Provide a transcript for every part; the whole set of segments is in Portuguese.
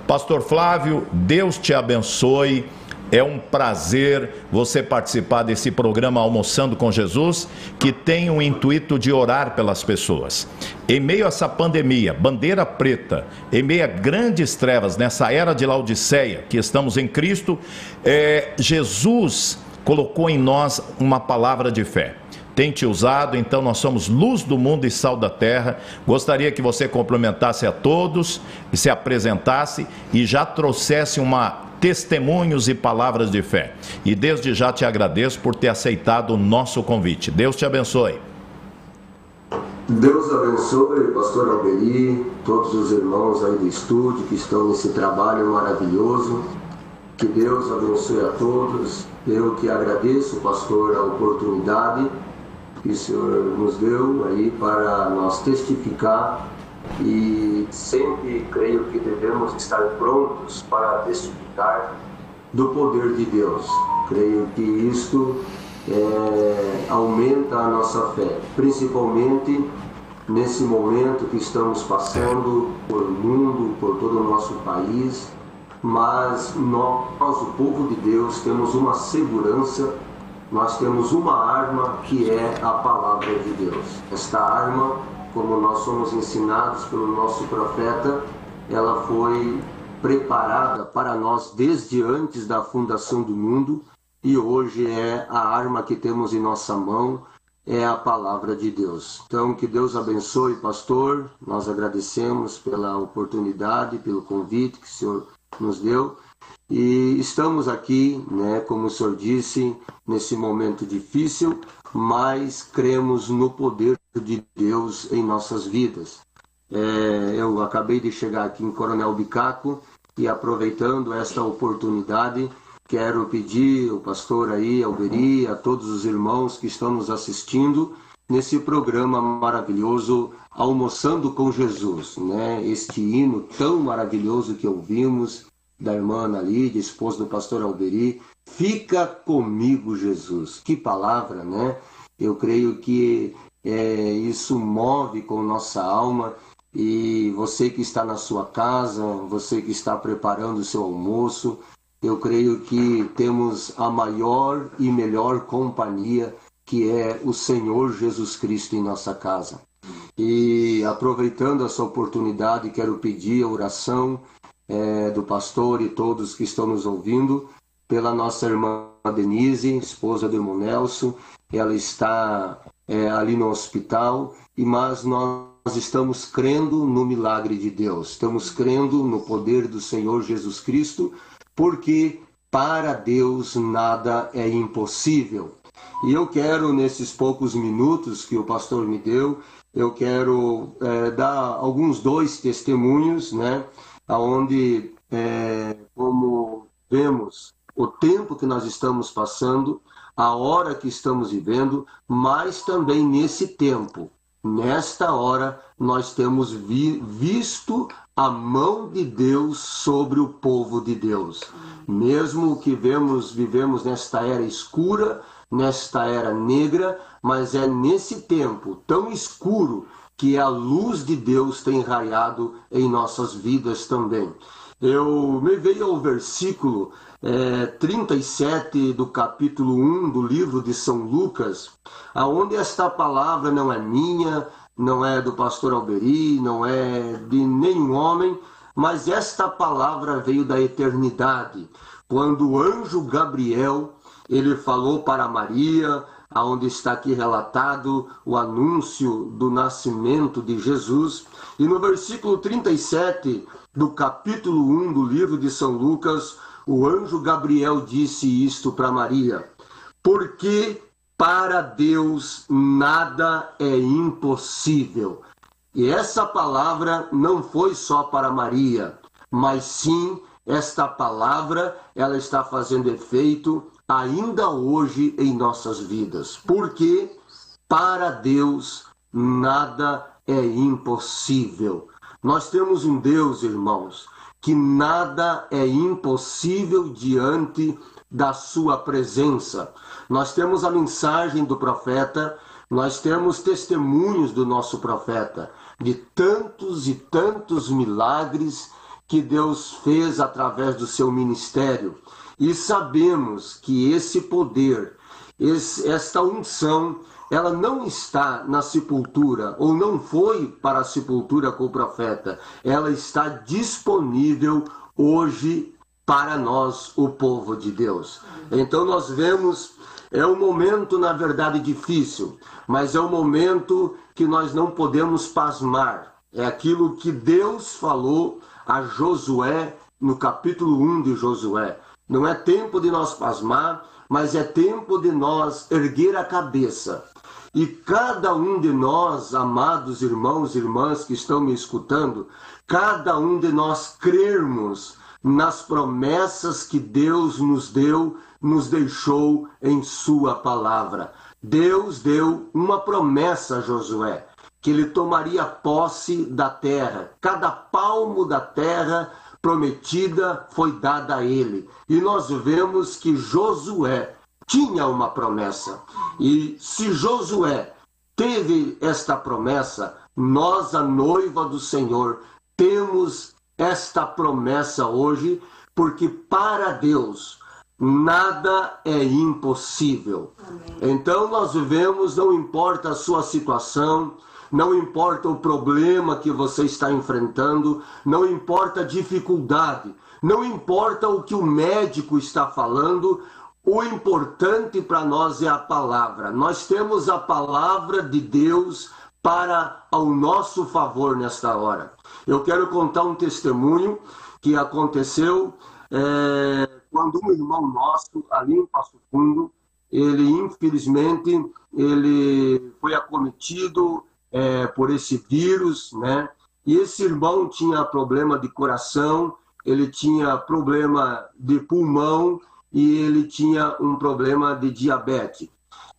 Pastor Flávio, Deus te abençoe. É um prazer você participar desse programa Almoçando com Jesus, que tem o intuito de orar pelas pessoas. Em meio a essa pandemia, bandeira preta, em meio a grandes trevas, nessa era de Laodiceia, que estamos em Cristo, Jesus colocou em nós uma palavra de fé. Tem te usado, então nós somos luz do mundo e sal da terra. Gostaria que você cumprimentasse a todos, e se apresentasse e já trouxesse testemunhos e palavras de fé. E desde já te agradeço por ter aceitado o nosso convite. Deus te abençoe. Deus abençoe, pastor Alberi, todos os irmãos aí do estúdio que estão nesse trabalho maravilhoso. Que Deus abençoe a todos. Eu que agradeço, pastor, a oportunidade que o Senhor nos deu aí para nós testificar, e sempre creio que devemos estar prontos para testificar do poder de Deus. Creio que isto aumenta a nossa fé, principalmente nesse momento que estamos passando por mundo, por todo o nosso país, mas nós, o povo de Deus, temos uma segurança. Nós temos uma arma que é a palavra de Deus. Esta arma, como nós somos ensinados pelo nosso profeta, ela foi preparada para nós desde antes da fundação do mundo, e hoje é a arma que temos em nossa mão, é a palavra de Deus. Então, que Deus abençoe, pastor. Nós agradecemos pela oportunidade, pelo convite que o Senhor nos deu. E estamos aqui, como o senhor disse, nesse momento difícil, mas cremos no poder de Deus em nossas vidas. Eu acabei de chegar aqui em Coronel Bicaco e, aproveitando esta oportunidade, quero pedir ao pastor aí, Alberi, a todos os irmãos que estão nos assistindo nesse programa maravilhoso, Almoçando com Jesus, este hino tão maravilhoso que ouvimos da irmã Ana Lídia, esposa do pastor Alberi. Fica comigo, Jesus. Que palavra, Eu creio que isso move com nossa alma. E você que está na sua casa, você que está preparando o seu almoço, eu creio que temos a maior e melhor companhia, que é o Senhor Jesus Cristo em nossa casa. E aproveitando essa oportunidade, quero pedir a oração do pastor e todos que estão nos ouvindo, pela nossa irmã Denise, esposa do irmão Nelson. Ela está ali no hospital, mas nós estamos crendo no milagre de Deus, estamos crendo no poder do Senhor Jesus Cristo, porque para Deus nada é impossível. E eu quero, nesses poucos minutos que o pastor me deu, eu quero dar dois testemunhos, onde, como vemos o tempo que nós estamos passando, a hora que estamos vivendo, mas também nesse tempo, nesta hora, nós temos visto a mão de Deus sobre o povo de Deus. Mesmo que vivemos nesta era escura, nesta era negra, mas é nesse tempo tão escuro que a luz de Deus tem raiado em nossas vidas também. Me veio ao versículo 37 do capítulo 1 do livro de São Lucas, aonde esta palavra não é minha, não é do pastor Alberi, não é de nenhum homem, mas esta palavra veio da eternidade, quando o anjo Gabriel, ele falou para Maria, aonde está aqui relatado o anúncio do nascimento de Jesus. E no versículo 37 do capítulo 1 do livro de São Lucas, o anjo Gabriel disse isto para Maria: porque para Deus nada é impossível. E essa palavra não foi só para Maria, mas sim, esta palavra, ela está fazendo efeito ainda hoje em nossas vidas, porque para Deus nada é impossível. Nós temos um Deus, irmãos, que nada é impossível diante da sua presença. Nós temos a mensagem do profeta, nós temos testemunhos do nosso profeta, de tantos e tantos milagres que Deus fez através do seu ministério. E sabemos que esse poder, esta unção, ela não está na sepultura, ou não foi para a sepultura com o profeta. Ela está disponível hoje para nós, o povo de Deus. Então nós vemos, é um momento, na verdade, difícil, mas é um momento que nós não podemos pasmar. É aquilo que Deus falou a Josué, no capítulo 1 de Josué. Não é tempo de nós pasmar, mas é tempo de nós erguer a cabeça. E cada um de nós, amados irmãos e irmãs que estão me escutando, cada um de nós crermos nas promessas que Deus nos deu, nos deixou em sua palavra. Deus deu uma promessa a Josué, que ele tomaria posse da terra. Cada palmo da terra prometida foi dada a ele. E nós vemos que Josué tinha uma promessa. E se Josué teve esta promessa, nós, a noiva do Senhor, temos esta promessa hoje, porque para Deus nada é impossível. Amém. Então nós vivemos, não importa a sua situação, não importa o problema que você está enfrentando, não importa a dificuldade, não importa o que o médico está falando, o importante para nós é a palavra. Nós temos a palavra de Deus para ao nosso favor nesta hora. Eu quero contar um testemunho que aconteceu quando um irmão nosso, ali em Passo Fundo, ele infelizmente ele foi acometido por esse vírus, né? E esse irmão tinha problema de coração, ele tinha problema de pulmão e ele tinha um problema de diabetes.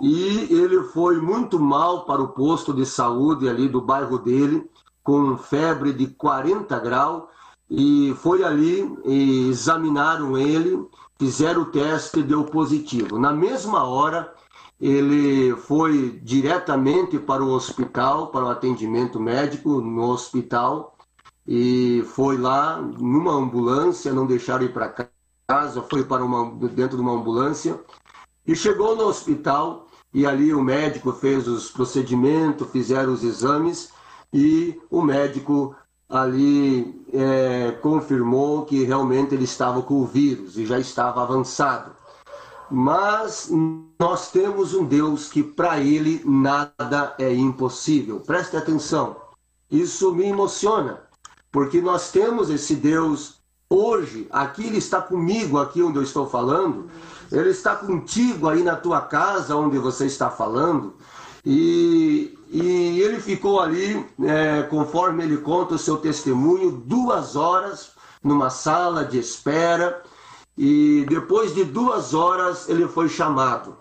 E ele foi muito mal para o posto de saúde ali do bairro dele, com febre de 40 graus, e foi ali e examinaram ele, fizeram o teste e deu positivo. Na mesma hora, ele foi diretamente para o hospital, para o atendimento médico no hospital, e foi lá numa ambulância, não deixaram ir para casa, foi para dentro de uma ambulância, e chegou no hospital, e ali o médico fez os procedimentos, fizeram os exames, e o médico ali confirmou que realmente ele estava com o vírus, e já estava avançado. Mas nós temos um Deus que para ele nada é impossível. Preste atenção, isso me emociona, porque nós temos esse Deus hoje, aqui ele está comigo, aqui onde eu estou falando, ele está contigo aí na tua casa, onde você está falando, e ele ficou ali, conforme ele conta o seu testemunho, 2 horas numa sala de espera, e depois de 2 horas ele foi chamado.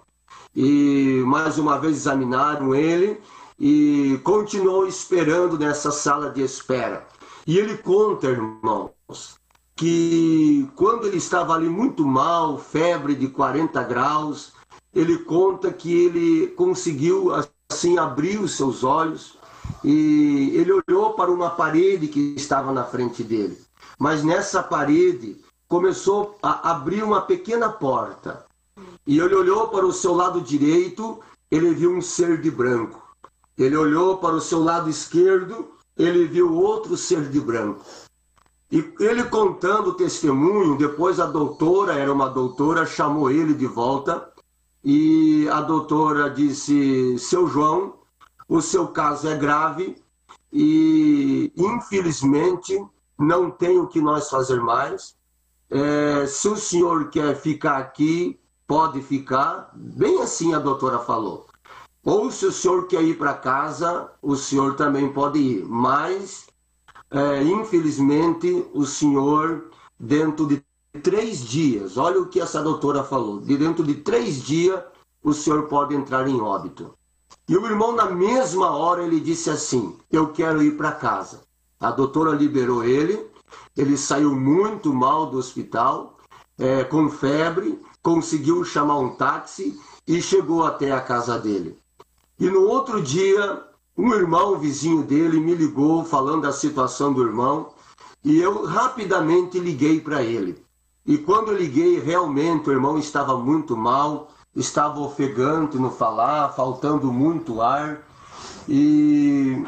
E mais uma vez examinaram ele e continuou esperando nessa sala de espera. E ele conta, irmãos, que quando ele estava ali muito mal, febre de 40 graus, ele conta que ele conseguiu assim abrir os seus olhos e ele olhou para uma parede que estava na frente dele. Mas nessa parede começou a abrir uma pequena porta. E ele olhou para o seu lado direito, ele viu um ser de branco. Ele olhou para o seu lado esquerdo, ele viu outro ser de branco. E ele contando o testemunho, depois a doutora, era uma doutora, chamou ele de volta. E a doutora disse: seu João, o seu caso é grave e infelizmente não tem o que nós fazer mais. Se o senhor quer ficar aqui, pode ficar. Bem assim a doutora falou. Ou se o senhor quer ir para casa, o senhor também pode ir. Mas, infelizmente, o senhor, dentro de 3 dias, olha o que essa doutora falou, dentro de 3 dias, o senhor pode entrar em óbito. E o irmão, na mesma hora, ele disse assim: eu quero ir para casa. A doutora liberou ele saiu muito mal do hospital, com febre, conseguiu chamar um táxi e chegou até a casa dele. E no outro dia, um irmão vizinho dele me ligou falando da situação do irmão E eu rapidamente liguei para ele. E quando eu liguei, realmente o irmão estava muito mal, estava ofegante no falar, faltando muito ar. E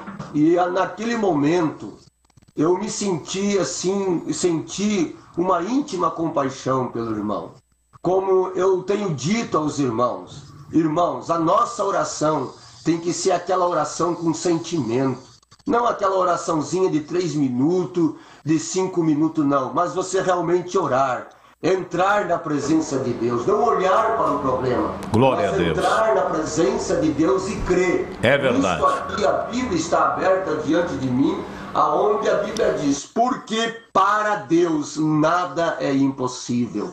naquele momento eu me senti assim, senti uma íntima compaixão pelo irmão. Como eu tenho dito aos irmãos, irmãos, a nossa oração tem que ser aquela oração com sentimento. Não aquela oraçãozinha de 3 minutos, de 5 minutos, não. Mas você realmente orar, entrar na presença de Deus, não olhar para o problema. Glória mas a Deus. Entrar na presença de Deus e crer. É verdade. Isso aqui, a Bíblia está aberta diante de mim, aonde a Bíblia diz, porque para Deus nada é impossível.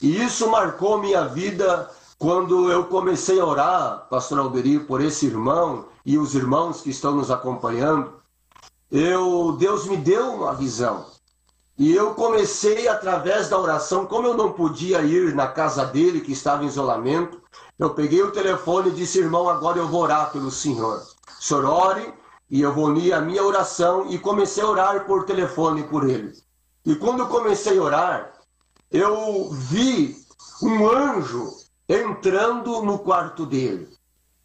E isso marcou minha vida quando eu comecei a orar, pastor Alberio, por esse irmão e os irmãos que estão nos acompanhando. Deus me deu uma visão. E eu comecei através da oração, como eu não podia ir na casa dele, que estava em isolamento, eu peguei o telefone e disse, irmão, agora eu vou orar pelo senhor. O senhor ore, e eu vou unir a minha oração, e comecei a orar por telefone por ele. E quando eu comecei a orar, eu vi um anjo entrando no quarto dele.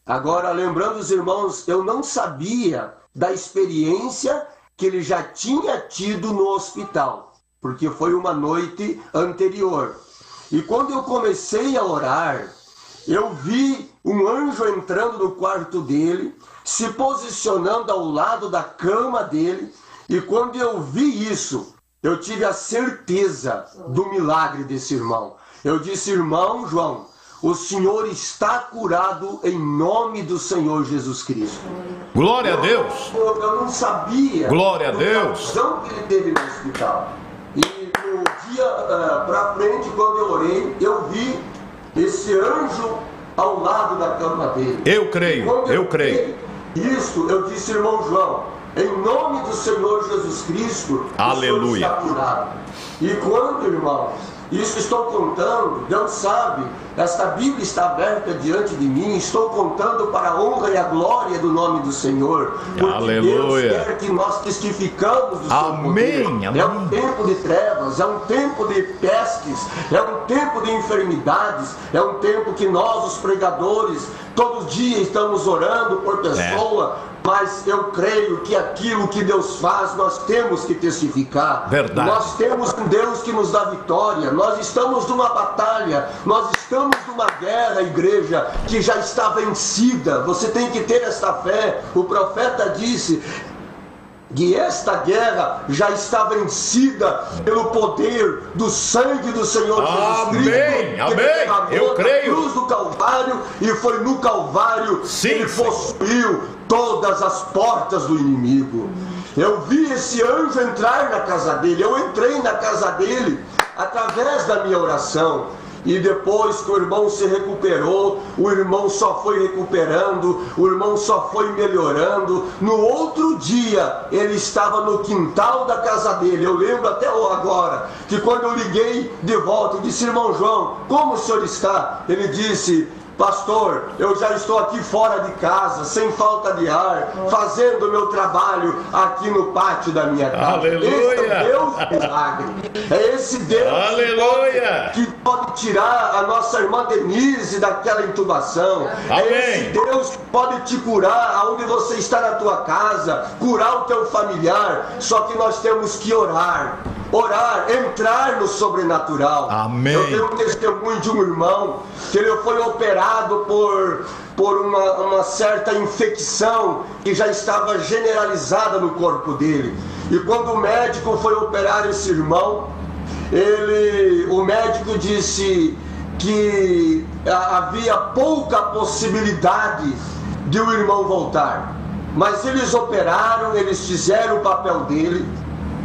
Agora, lembrando os irmãos, eu não sabia da experiência que ele já tinha tido no hospital, porque foi uma noite anterior. E quando eu comecei a orar, eu vi um anjo entrando no quarto dele, se posicionando ao lado da cama dele, e quando eu vi isso, eu tive a certeza do milagre desse irmão. Eu disse, irmão João, o senhor está curado em nome do Senhor Jesus Cristo. Glória a Deus. Eu não sabia. Glória a Deus. A que ele teve no hospital. E no dia para frente, quando eu orei, eu vi esse anjo ao lado da cama dele. Eu creio, eu creio. Isso, eu disse, irmão João, em nome do Senhor Jesus Cristo, aleluia, o senhor está curado. E quando, irmãos, isso estou contando, Deus sabe, esta Bíblia está aberta diante de mim, estou contando para a honra e a glória do nome do Senhor, porque aleluia. Deus quer que nós testificamos do seu poder. É um tempo de trevas, é um tempo de pestes, é um tempo de enfermidades, é um tempo que nós, os pregadores, todo dia estamos orando por pessoa, mas eu creio que aquilo que Deus faz, nós temos que testificar. Verdade. Nós temos um Deus que nos dá vitória, nós estamos numa batalha, nós estamos numa guerra, igreja, que já está vencida. Você tem que ter esta fé. O profeta disse que esta guerra já está vencida pelo poder do sangue do Senhor Jesus Cristo. Amém, eu creio. Na cruz do Calvário, e foi no Calvário que ele possuiu todas as portas do inimigo. Eu vi esse anjo entrar na casa dele, eu entrei na casa dele através da minha oração. E depois que o irmão se recuperou, o irmão só foi recuperando, o irmão só foi melhorando. No outro dia, ele estava no quintal da casa dele. Eu lembro até agora, que quando eu liguei de volta, eu disse, irmão João, como o senhor está? Ele disse, pastor, eu já estou aqui fora de casa, sem falta de ar, fazendo o meu trabalho aqui no pátio da minha casa. Aleluia. Esse é Deus milagre. É esse Deus que pode tirar a nossa irmã Denise daquela intubação. Amém. É esse Deus que pode te curar aonde você está na tua casa, curar o teu familiar. Só que nós temos que orar, entrar no sobrenatural. Amém. Eu tenho um testemunho de um irmão que ele foi operado por uma certa infecção que já estava generalizada no corpo dele. E quando o médico foi operar esse irmão, o médico disse que havia pouca possibilidade de o irmão voltar. Mas eles operaram, eles fizeram o papel dele,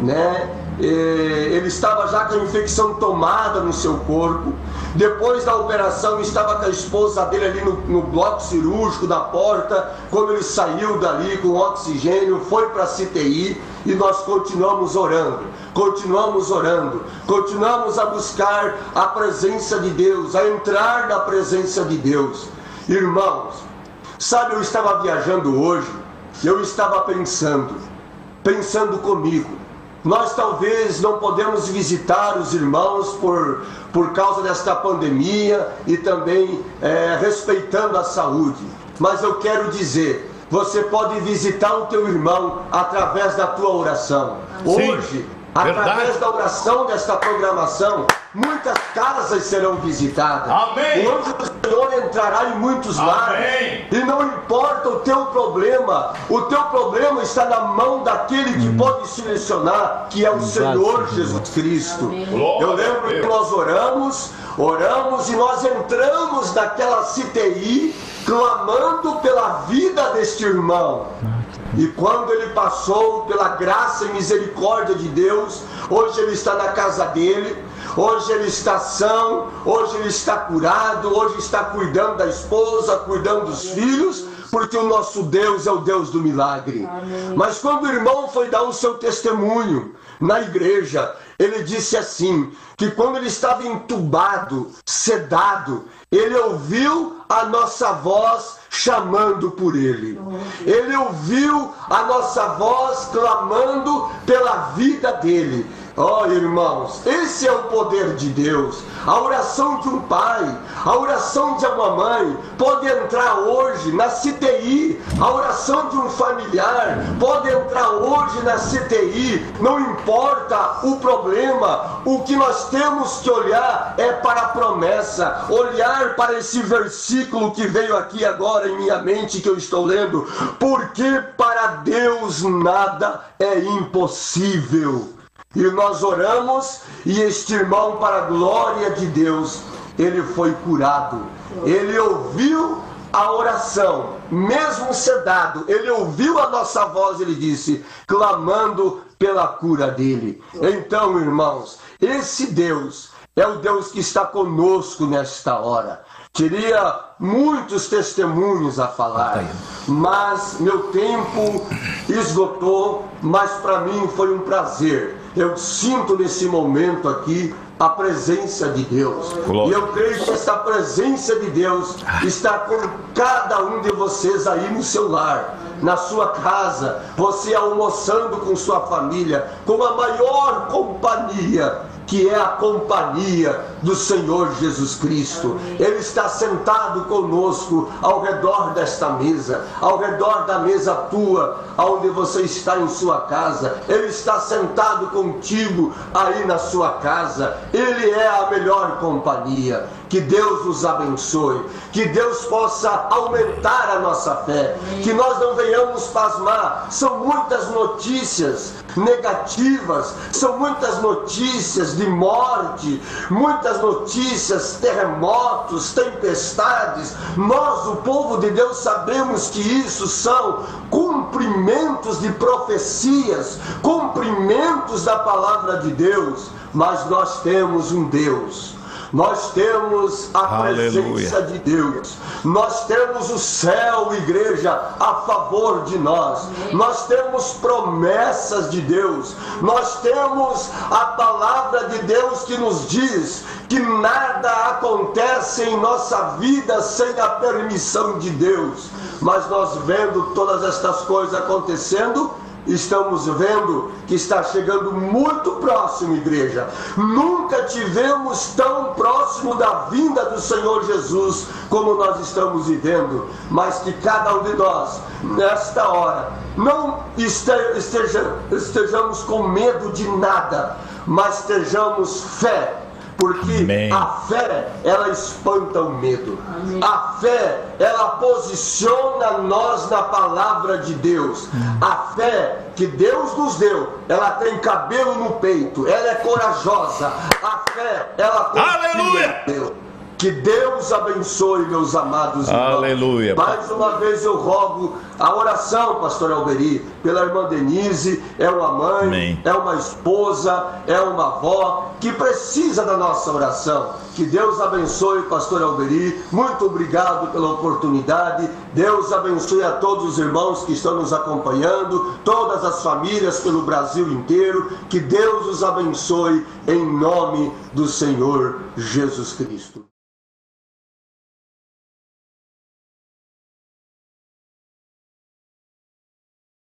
né? Ele estava já com a infecção tomada no seu corpo. Depois da operação, estava com a esposa dele ali no bloco cirúrgico da porta. Quando ele saiu dali com oxigênio, foi para a CTI. E nós continuamos orando, continuamos a buscar a presença de Deus, a entrar na presença de Deus. Irmãos, sabe, eu estava viajando hoje, eu estava pensando comigo, nós talvez não podemos visitar os irmãos por causa desta pandemia e também respeitando a saúde. Mas eu quero dizer, você pode visitar o teu irmão através da tua oração. Sim, hoje, através da oração desta programação, muitas casas serão visitadas. Amém. O anjo do Senhor entrará em muitos lares. E não importa o teu problema está na mão daquele que pode solucionar, que é o Senhor Jesus Cristo. Eu lembro que nós oramos e nós entramos naquela CTI clamando pela vida deste irmão. E quando ele passou pela graça e misericórdia de Deus, hoje ele está na casa dele, hoje ele está são, hoje ele está curado, hoje está cuidando da esposa, cuidando dos filhos, porque o nosso Deus é o Deus do milagre. Amém. Mas quando o irmão foi dar o seu testemunho na igreja, ele disse assim, que quando ele estava entubado, sedado, ele ouviu a nossa voz chamando por ele. Ele ouviu a nossa voz clamando pela vida dele. Oh, irmãos, esse é o poder de Deus. A oração de um pai, a oração de uma mãe pode entrar hoje na CTI. A oração de um familiar pode entrar hoje na CTI. Não importa o problema, o que nós temos que olhar é para a promessa, olhar para esse versículo que veio aqui agora em minha mente, que eu estou lendo, porque para Deus nada é impossível. E nós oramos, e este irmão, para a glória de Deus, ele foi curado. Ele ouviu a oração, mesmo sedado, ele ouviu a nossa voz, ele disse, clamando pela cura dele. Então, irmãos, esse Deus é o Deus que está conosco nesta hora. Teria muitos testemunhos a falar, mas meu tempo esgotou, mas para mim foi um prazer. Eu sinto nesse momento aqui a presença de Deus. E eu creio que essa presença de Deus está com cada um de vocês aí no seu lar, na sua casa, você almoçando com sua família, com a maior companhia, que é a companhia do Senhor Jesus Cristo. Ele está sentado conosco ao redor desta mesa, ao redor da mesa tua, onde você está em sua casa. Ele está sentado contigo aí na sua casa. Ele é a melhor companhia. Que Deus nos abençoe, que Deus possa aumentar a nossa fé, que nós não venhamos pasmar. São muitas notícias negativas, são muitas notícias de morte, muitas notícias, terremotos, tempestades. Nós, o povo de Deus, sabemos que isso são cumprimentos de profecias, cumprimentos da palavra de Deus, mas nós temos um Deus. Nós temos a presença de Deus. Nós temos o céu, igreja, a favor de nós. Nós temos promessas de Deus. Nós temos a palavra de Deus que nos diz que nada acontece em nossa vida sem a permissão de Deus. Mas nós vendo todas estas coisas acontecendo, estamos vendo que está chegando muito próximo, igreja. Nunca tivemos tão próximo da vinda do Senhor Jesus como nós estamos vivendo. Mas que cada um de nós, nesta hora, não estejamos com medo de nada, mas estejamos fé. Porque Amém. A fé, ela espanta o medo. Amém. A fé, ela posiciona nós na palavra de Deus. A fé que Deus nos deu, ela tem cabelo no peito, ela é corajosa. A fé, ela confia em Deus. Que Deus abençoe, meus amados irmãos. Aleluia. Mais uma vez eu rogo a oração, pastor Alberi, pela irmã Denise. É uma mãe, Amém. É uma esposa, é uma avó que precisa da nossa oração. Que Deus abençoe, pastor Alberi. Muito obrigado pela oportunidade. Deus abençoe a todos os irmãos que estão nos acompanhando, todas as famílias pelo Brasil inteiro. Que Deus os abençoe em nome do Senhor Jesus Cristo.